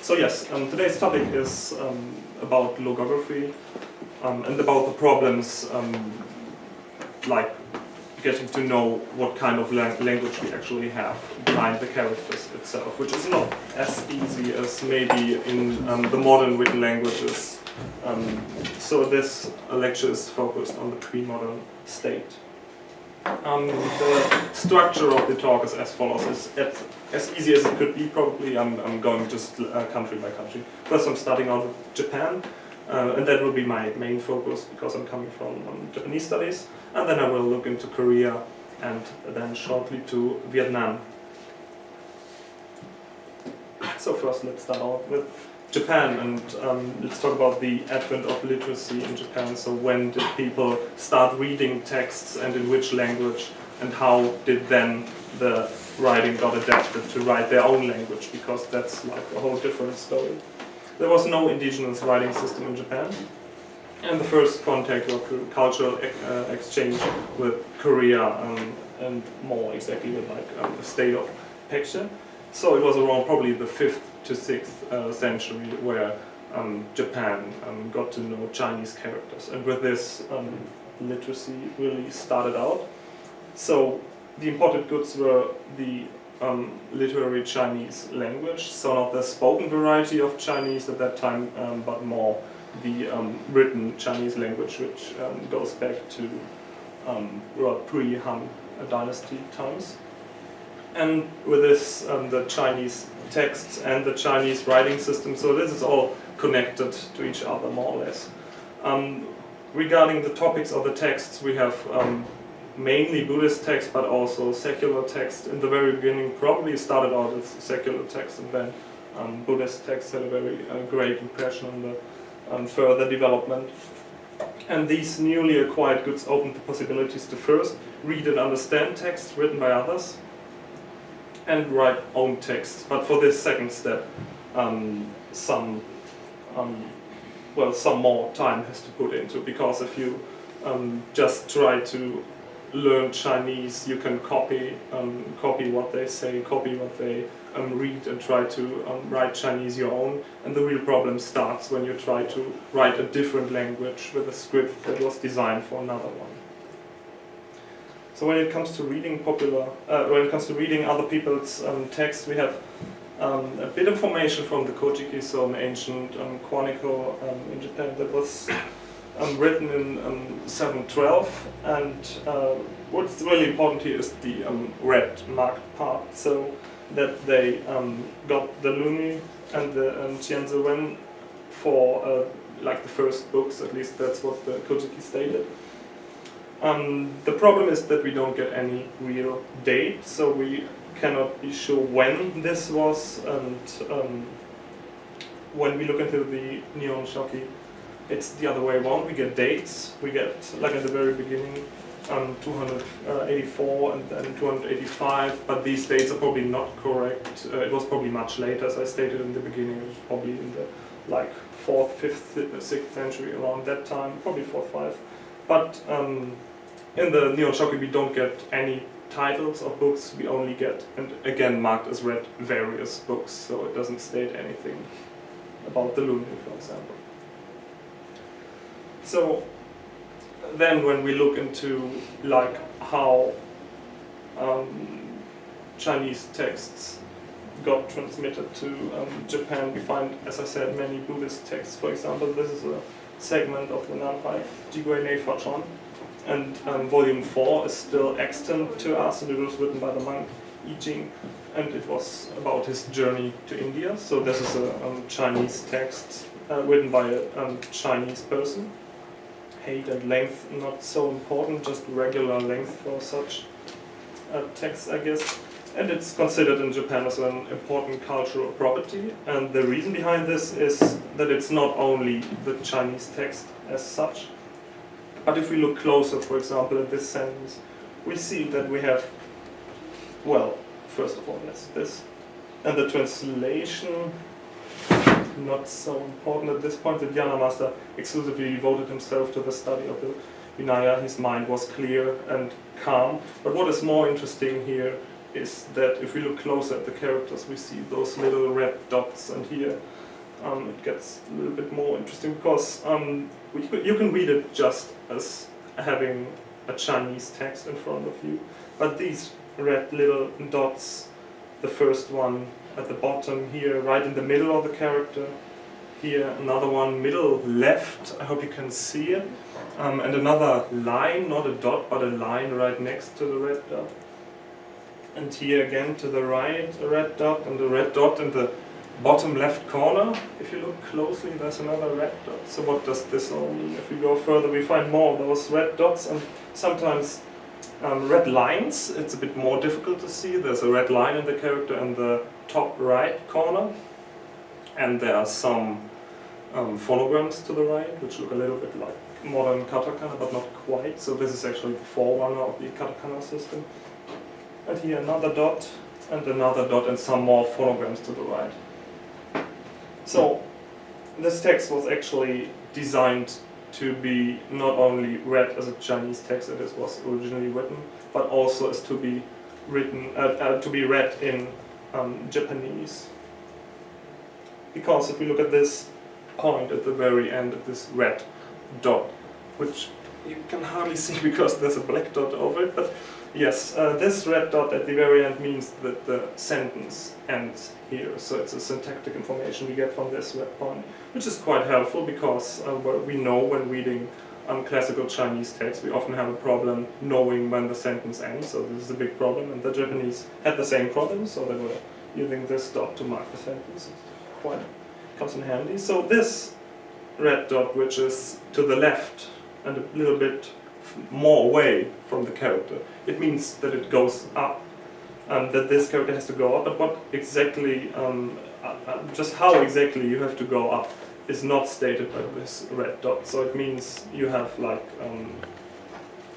So yes, today's topic is about logography and about the problems like getting to know what kind of language we actually have behind the characters itself, which is not as easy as maybe in the modern written languages. So this lecture is focused on the pre-modern state. The structure of the talk is as follows. It's as easy as it could be, probably. I'm going just country by country. First I'm starting out with Japan, and that will be my main focus because I'm coming from Japanese studies. And then I will look into Korea and then shortly to Vietnam. So first let's start out with Japan, and let's talk about the advent of literacy in Japan. So when did people start reading texts and in which language, and how did then the writing got adapted to write their own language, because that's like a whole different story. There was no indigenous writing system in Japan, and the first contact or cultural exchange with Korea and more exactly with like the state of Paekje. So it was around probably the 5th to 6th century where Japan got to know Chinese characters, and with this literacy really started out. So the imported goods were the literary Chinese language, so not the spoken variety of Chinese at that time, but more the written Chinese language, which goes back to pre-Han dynasty times. And with this, the Chinese texts and the Chinese writing system, so this is all connected to each other more or less. Regarding the topics of the texts, we have mainly Buddhist texts, but also secular texts. In the very beginning, probably started out as secular texts, and then Buddhist texts had a very great impression on the further development. And these newly acquired goods opened the possibilities to first read and understand texts written by others, and write own texts. But for this second step, some more time has to put into, because if you just try to learn Chinese, you can copy what they say, copy what they read, and try to write Chinese your own. And the real problem starts when you try to write a different language with a script that was designed for another one. So when it comes to reading other people's texts, we have a bit of information from the Kojiki, so an ancient chronicle in Japan that was written in 712, and what's really important here is the red marked part, so that they got the Luni and the Jianziwen for like the first books, at least that's what the Kojiki stated. The problem is that we don't get any real date, so we cannot be sure when this was, and when we look into the Nihon Shoki, it's the other way around. We get dates, we get, like at the very beginning, 284 and then 285, but these dates are probably not correct. It was probably much later, as I stated in the beginning. It was probably in the like 4th, 5th, 6th century, around that time, probably 4th, 5th. But in the Nihon Shoki we don't get any titles of books, we only get, and again marked as red, various books, so it doesn't state anything about the Luni, for example. So then when we look into like how Chinese texts got transmitted to Japan, we find, as I said, many Buddhist texts. For example, this is a segment of the Nanhai Jigui Nei Fachon, and volume 4 is still extant to us, and it was written by the monk I Ching, and it was about his journey to India. So this is a Chinese text written by a Chinese person. Height and length not so important, just regular length for such texts, I guess. And it's considered in Japan as an important cultural property. And the reason behind this is that it's not only the Chinese text as such, but if we look closer, for example, at this sentence, we see that we have, well, first of all, that's this. And the translation, not so important at this point. The Dhyana master exclusively devoted himself to the study of the Vinaya. His mind was clear and calm. But what is more interesting here is that if we look closer at the characters, we see those little red dots, and here it gets a little bit more interesting because you can read it just as having a Chinese text in front of you, but these red little dots, the first one at the bottom here, right in the middle of the character, here another one middle left, I hope you can see it, and another line, not a dot but a line right next to the red dot, and here again to the right a red dot, and the red dot in the bottom left corner. If you look closely, there's another red dot. So what does this all mean? If we go further, we find more of those red dots, and sometimes red lines. It's a bit more difficult to see. There's a red line in the character in the top right corner, and there are some phonograms to the right, which look a little bit like modern katakana, but not quite. So this is actually the forerunner of the katakana system. And here another dot, and some more phonograms to the right. So this text was actually designed to be not only read as a Chinese text as it was originally written, but also as to be written to be read in Japanese. Because if we look at this point at the very end of this red dot, which you can hardly see because there's a black dot over it, but yes, this red dot at the very end means that the sentence ends here. So it's a syntactic information we get from this red point, which is quite helpful because we know when reading classical Chinese text, we often have a problem knowing when the sentence ends. So this is a big problem, and the Japanese had the same problem, so they were using this dot to mark the sentence. It quite comes in handy. So this red dot, which is to the left and a little bit more away from the character, it means that it goes up, that this character has to go up, but what exactly, just how exactly you have to go up is not stated by this red dot. So it means you have like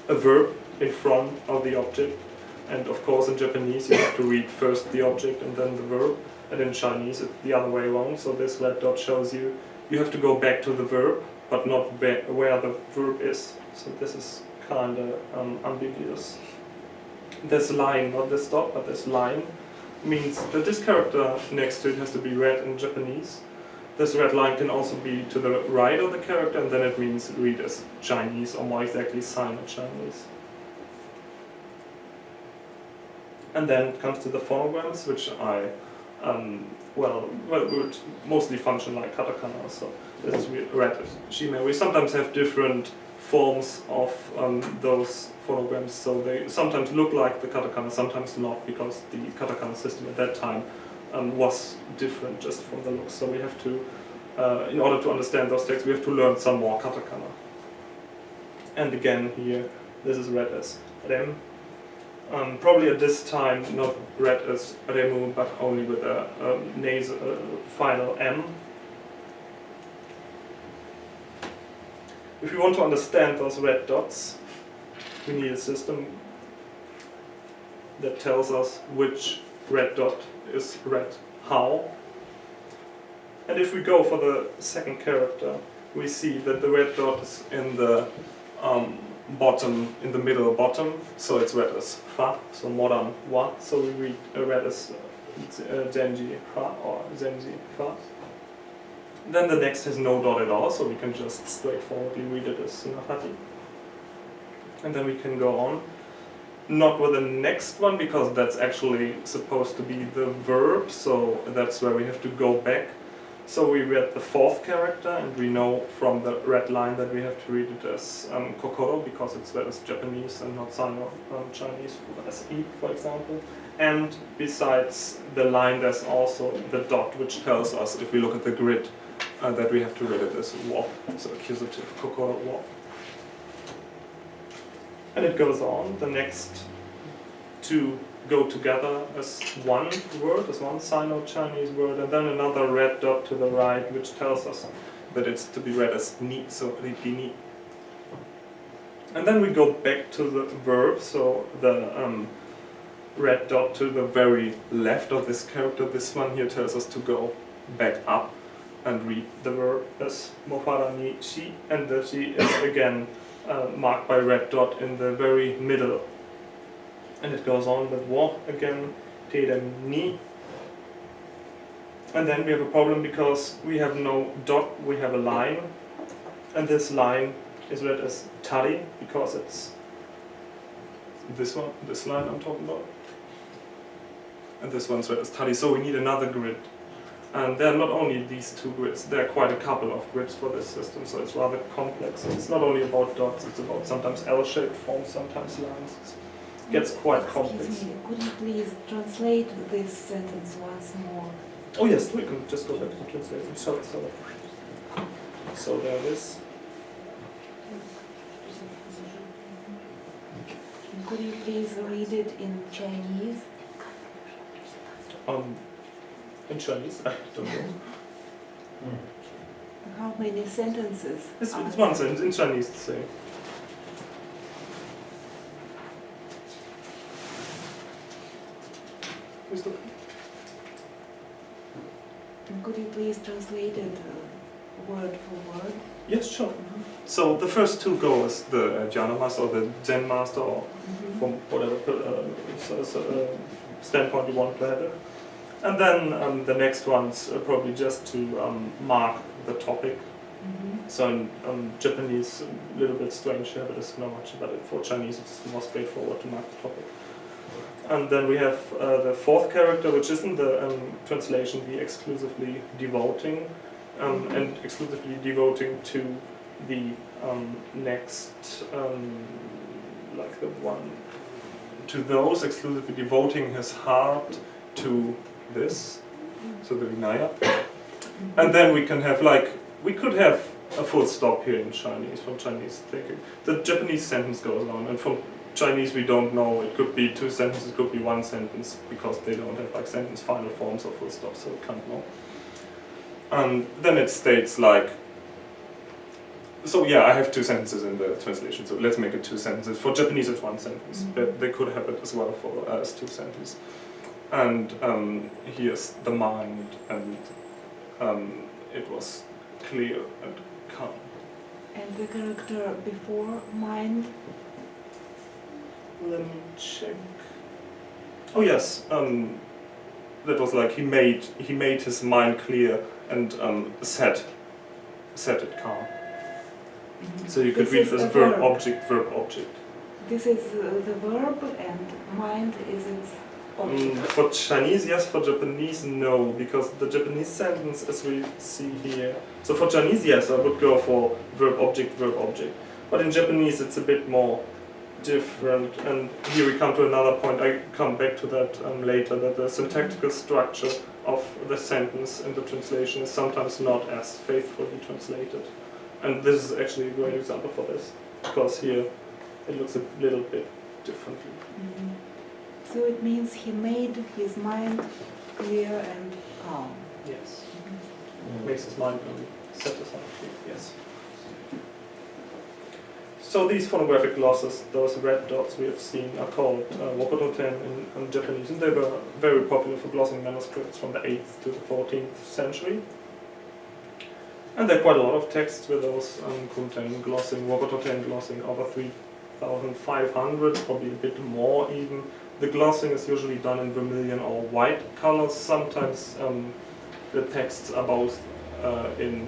a verb in front of the object, and of course in Japanese you have to read first the object and then the verb, and in Chinese it's the other way around. So this red dot shows you have to go back to the verb, but not where the verb is. So this is kind of ambiguous. This line, not this dot, but this line, means that this character next to it has to be read in Japanese. This red line can also be to the right of the character, and then it means read as Chinese, or more exactly Sino-Chinese. And then it comes to the phonograms, which I would mostly function like katakana. So this is read as shime. We sometimes have different forms of those phonograms, so they sometimes look like the katakana, sometimes not, because the katakana system at that time was different just from the looks. So we have to, in order to understand those texts, we have to learn some more katakana. And again here, this is read as rem. Probably at this time not read as remu, but only with a nasal final m. If we want to understand those red dots, we need a system that tells us which red dot is read how. And if we go for the second character, we see that the red dot is in the bottom, in the middle bottom, so it's read as fa, so modern wa, so we read as zenji fa or zenji fa. Then the next has no dot at all, so we can just straightforwardly read it as nahati. And then we can go on. Not with the next one, because that's actually supposed to be the verb, so that's where we have to go back. So we read the fourth character, and we know from the red line that we have to read it as kokoro, because it's read as Japanese and not Sino-Chinese, as i, for example. And besides the line, there's also the dot, which tells us, if we look at the grid, that we have to read it as wa, so accusative, kokoro wa. And it goes on. The next two go together as one word, as one Sino-Chinese word, and then another red dot to the right, which tells us that it's to be read as ni, so riki ni. And then we go back to the verb, so the red dot to the very left of this character, this one here tells us to go back up and read the verb as mohara ni shi, and the shi is again marked by red dot in the very middle And it goes on with wo again, te dem ni. And then we have a problem because we have no dot, we have a line. And this line is read as tari because it's this one, this line I'm talking about. And this one's read as tari, so we need another grid. And there are not only these two grids, there are quite a couple of grids for this system, so it's rather complex. It's not only about dots, it's about sometimes L-shaped forms, sometimes lines. It gets quite complex. Excuse me, could you please translate this sentence once more? Oh yes, we can just go back to the translation. So there it is. Could you please read it in Chinese? In Chinese, I don't know. How many sentences? It's one sentence in Chinese to say. Could you please translate it word for word? Yes, sure. So the first two go as the jhana master or the Zen master, or from whatever standpoint you want to have it. And then the next one's probably just to mark the topic. So in Japanese, a little bit strange here, but it's not much. But for Chinese, it's more straightforward to mark the topic. And then we have the fourth character, which is in the translation, the exclusively devoting, and exclusively devoting to the next, like the one, to those, exclusively devoting his heart to this, so the Vinaya. And then we can have we could have a full stop here in Chinese, from Chinese thinking. The Japanese sentence goes on, and from Chinese we don't know, it could be two sentences, it could be one sentence, because they don't have sentence final forms or full stops, so we can't know. And then it states so yeah, I have two sentences in the translation, so let's make it two sentences. For Japanese it's one sentence, but they could have it as well for as two sentences. And here's the mind, and it was clear and calm. And the character before mind? Let me check. Oh yes, that was he made his mind clear and set it calm. So you could read it as verb object. This is the verb, and mind is its object. For Chinese, yes. For Japanese, no, because the Japanese sentence, as we see here. So for Chinese, yes, I would go for verb object. But in Japanese, it's a bit more different. And here we come to another point. I come back to that later. That the syntactical structure of the sentence in the translation is sometimes not as faithfully translated. And this is actually a great example for this, because here it looks a little bit differently. So it means he made his mind clear and calm. Yes. Makes his mind set aside. Yes. So these phonographic glosses, those red dots we have seen, are called wokoto-ten in Japanese, and they were very popular for glossing manuscripts from the 8th to the 14th century. And there are quite a lot of texts with those kunten glossing, wokoto-ten glossing, over 3,500, probably a bit more even. The glossing is usually done in vermilion or white colors. Sometimes the texts are both in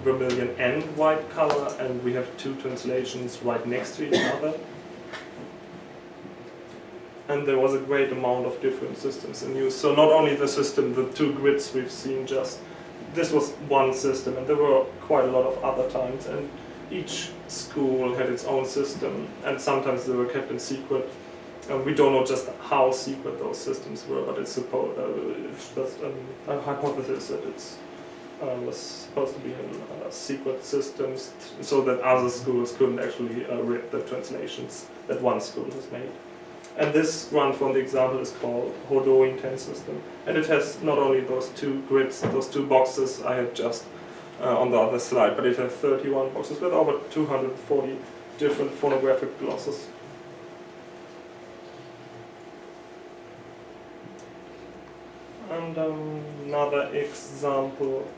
vermilion and white color, and we have two translations right next to each other. And there was a great amount of different systems in use. So not only the system, the two grids we've seen just, this was one system, and there were quite a lot of other times, and each school had its own system, and sometimes they were kept in secret. We don't know just how secret those systems were, but it's just a hypothesis that it was supposed to be in secret systems, so that other schools couldn't actually read the translations that one school has made. And this one from the example is called Hodo-in-ten system, and it has not only those two grids, those two boxes I had just on the other slide, but it has 31 boxes with over 240 different phonographic glosses. And another example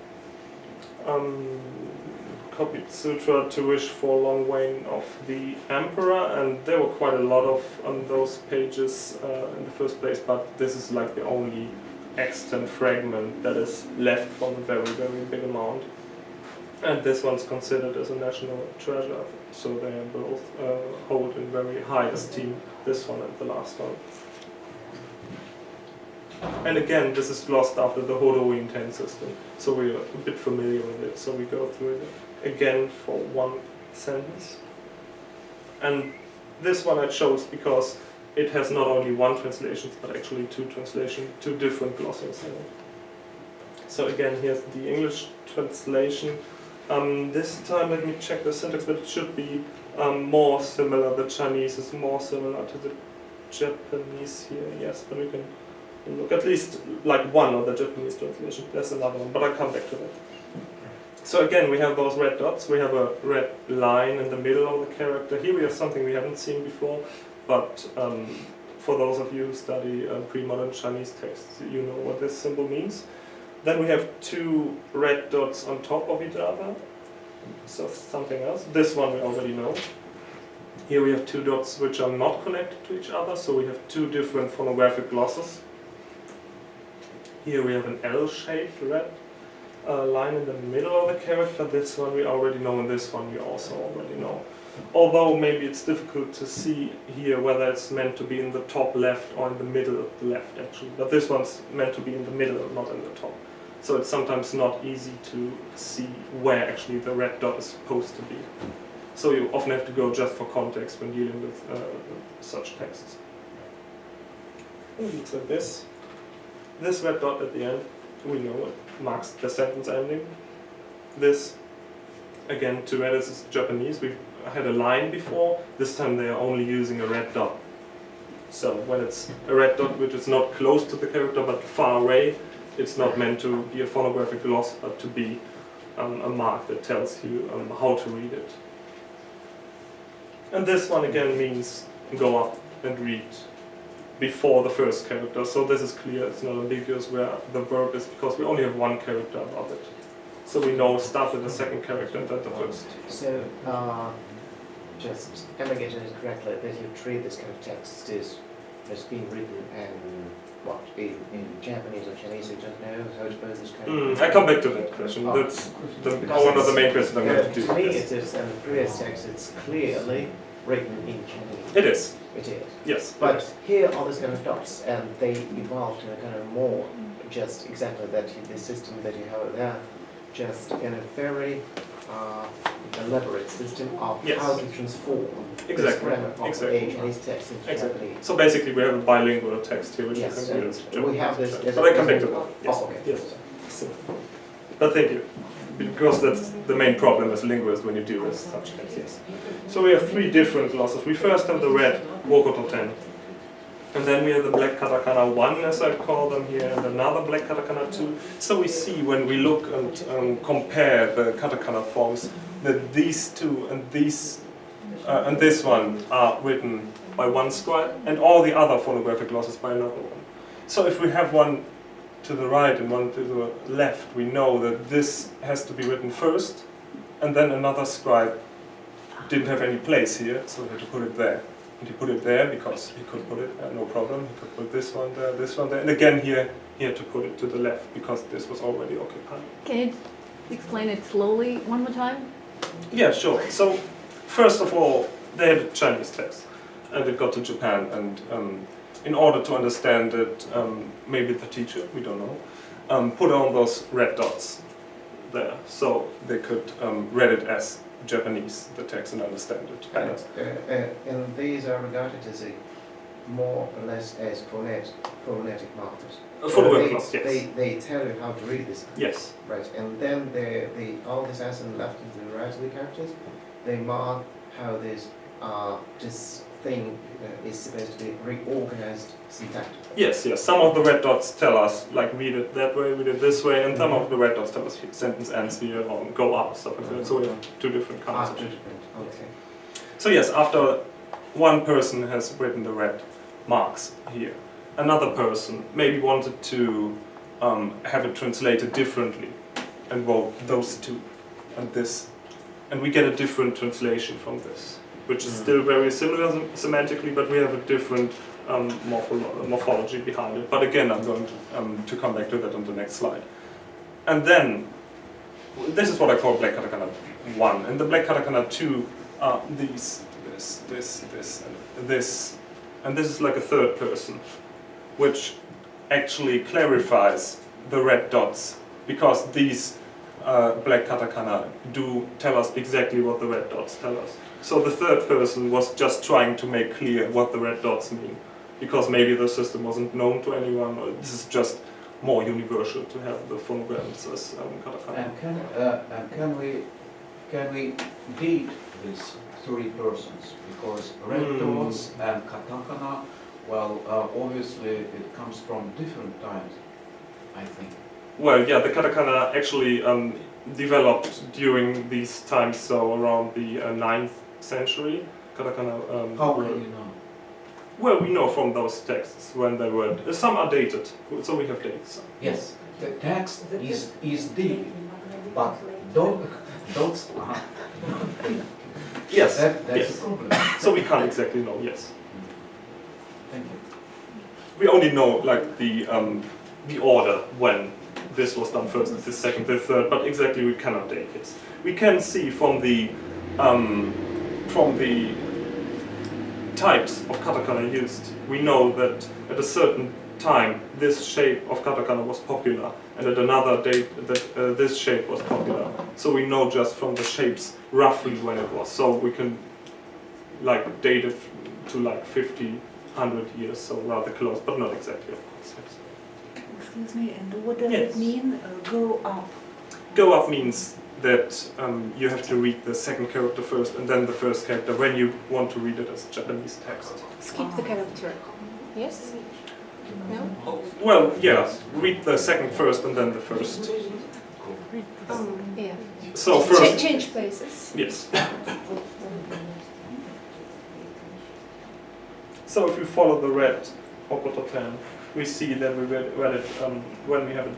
copied sutra to wish for long reign of the emperor, and there were quite a lot of on those pages in the first place, but this is like the only extant fragment that is left from a very, very big amount. And this one's considered as a national treasure, so they are both hold in very high esteem, this one and the last one. And again, this is glossed after the Hodo-in 10 system, so we're a bit familiar with it, so we go through it again for one sentence. And this one I chose because it has not only one translation, but actually two translations, two different glosses in it. So again, here's the English translation. This time, let me check the syntax, but it should be more similar. The Chinese is more similar to the Japanese here, yes, but we can look at least like one of the Japanese translation. There's another one, but I'll come back to that. So again, we have those red dots. We have a red line in the middle of the character. Here we have something we haven't seen before, but for those of you who study pre-modern Chinese texts, you know what this symbol means. Then we have two red dots on top of each other, so something else. This one we already know. Here we have two dots which are not connected to each other, so we have two different phonographic glosses. Here we have an L-shaped red line in the middle of the character. This one we already know, and this one we also already know. Although maybe it's difficult to see here whether it's meant to be in the top left or in the middle left actually. But this one's meant to be in the middle, not in the top. So it's sometimes not easy to see where actually the red dot is supposed to be. So you often have to go just for context when dealing with such texts. It looks like this. This red dot at the end, we know it marks the sentence ending. This, again, to read this is Japanese. We've had a line before. This time they are only using a red dot. So when it's a red dot which is not close to the character but far away, it's not meant to be a phonographic gloss, but to be a mark that tells you how to read it. And this one again means go up and read before the first character. So this is clear, it's not ambiguous where the verb is, because we only have one character above it. So we know start with the second character and then the first. So, just am I getting it correctly that you treat this kind of text as being written and what, in Japanese or Chinese, you don't know how to pose this kind of... I come back to that question. That's one of the main questions I'm going to do. To me, it is, and the previous text, it's clearly written in Chinese. It is. It is. Yes. But here are these kind of dots, and they evolved in a kind of more just exactly that the system that you have there, just in a very elaborate system of how to transform this grammar of a Chinese text into Japanese. So basically we have a bilingual text here, which yes, you can use. We have this. But I come back to that. Yes. Oh, okay. Yes. So, but thank you. Because that's the main problem as linguists when you deal with such texts. Yes. So we have three different glosses. We first have the red Wokoto 10. And then we have the black katakana 1, as I call them here, and another black katakana 2. So we see when we look and compare the katakana forms that these two and these and this one are written by one scribe, and all the other phonographic glosses by another one. So if we have one to the right and one to the left, we know that this has to be written first, and then another scribe didn't have any place here, so we had to put it there. And he put it there because he could put it, no problem. He could put this one there, and again here he had to put it to the left because this was already occupied. Can you explain it slowly one more time? Yeah, sure. So first of all, they had a Chinese text, and it got to Japan, and in order to understand it, maybe the teacher, we don't know, put on those red dots there, so they could read it as Japanese, the text, and understand it. And these are regarded as a more or less as phonetic markers. They tell you how to read this. Yes. Right, and then all this accent left into the right of the characters, they mark how this thing is supposed to be reorganized syntactically. Yes, yes. Some of the red dots tell us, like, read it that way, read it this way, and some of the red dots tell us sentence ends here or go up, stuff like that. So we have two different kinds of it. Okay. So yes, after one person has written the red marks here, another person maybe wanted to have it translated differently and wrote those two and this and we get a different translation from this, which is still very similar semantically, but we have a different morphology behind it. But again, I'm going to come back to that on the next slide. And then, this is what I call black katakana 1. And the black katakana 2 are this, and this. And this is like a third person, which actually clarifies the red dots, because these black katakana do tell us exactly what the red dots tell us. So the third person was just trying to make clear what the red dots mean, because maybe the system wasn't known to anyone, or this is just more universal to have the phonograms as katakana. And can we date these three persons? Because red dots and katakana, well, obviously it comes from different times, I think. Well, yeah, the katakana actually developed during these times, so around the 9th century. Katakana. How can you know? Well, we know from those texts when they were. Some are dated, so we have dates. Yes, the text is dated, but dots are. Yes. That's yes. the problem. So we can't exactly know. Yes. Thank you. We only know like the order when this was done first, this second, this third, but exactly we cannot date it. We can see from the types of katakana used, we know that at a certain time this shape of katakana was popular, and at another date that this shape was popular. So we know just from the shapes roughly when it was. So we can like date it to like 50, 100 years, so rather close, but not exactly, of course. Yes. Excuse me, and what does Yes. it mean, go up? Go up means that you have to read the second character first and then the first character when you want to read it as Japanese text. Skip the character. Yes? No? Well, yeah, read the second first and then the first. Yeah. So first, Change places. yes. So if you follow the red Hokototen, we see that we read it when we have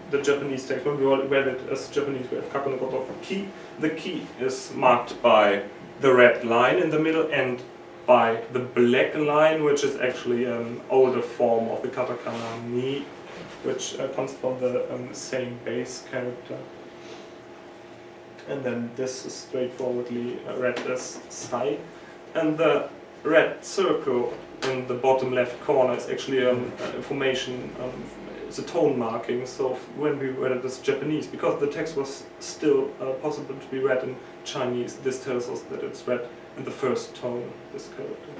the Japanese text, when we read it as Japanese, we have Kakunokoto ki. The ki is marked by the red line in the middle and by the black line, which is actually an older form of the katakana ni, which comes from the same base character. And then this is straightforwardly read as sai. And the red circle in the bottom left corner is actually information, it's a tone marking. So when we read it as Japanese, because the text was still possible to be read in Chinese, this tells us that it's read in the first tone, this character.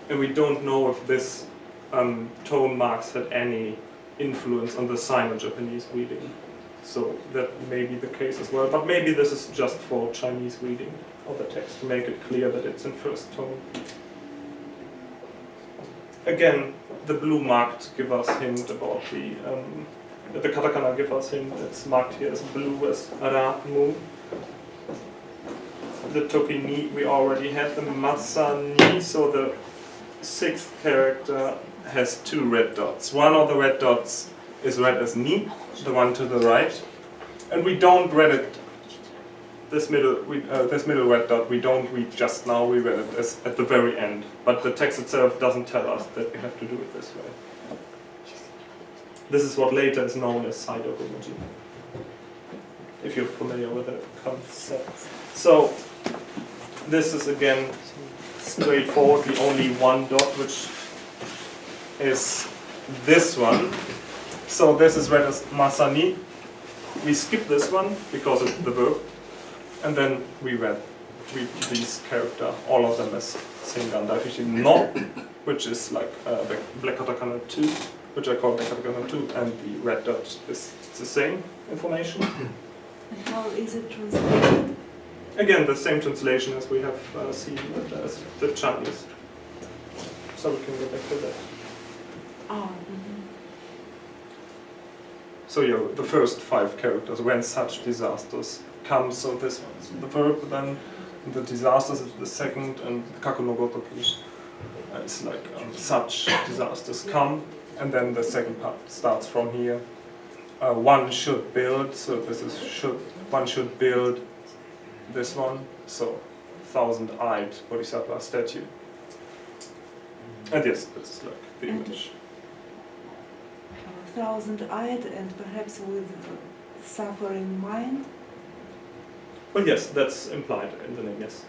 And we don't know if this tone marks had any influence on the Sino-Japanese reading. So that may be the case as well, but maybe this is just for Chinese reading of the text to make it clear that it's in first tone. Again, the blue marked give us hint about the katakana give us hint. It's marked here as blue as ra, mu. The toki ni we already had, the masa ni, so the sixth character has two red dots. One of the red dots is read as ni, the one to the right, and we don't read it. This middle red dot we don't read just now. We read it as at the very end, but the text itself doesn't tell us that we have to do it this way. This is what later is known as Saido-Gomoji, if you're familiar with the concept. So this is again straightforwardly only one dot, which is this one. So this is read as masani. We skip this one because it's the verb, and then we read these character, all of them as Sengan Daifushi no, which is like the black katakana 2, which I call black katakana 2, and the red dot is the same information. And how is it translated? Again, the same translation as we have seen with the Chinese. So we can go back to that. Oh, So yeah, the first 5 characters, when such disasters come, so this one is the verb, then the disasters is the second, and kaku no gotoku it's like such disasters come, and then the second part starts from here. One should build, so this is should, one should build this one, so thousand-eyed Bodhisattva statue. And yes, that's like the And- image. Thousand-eyed and perhaps with suffering mind. Well, yes, that's implied in the name, yes.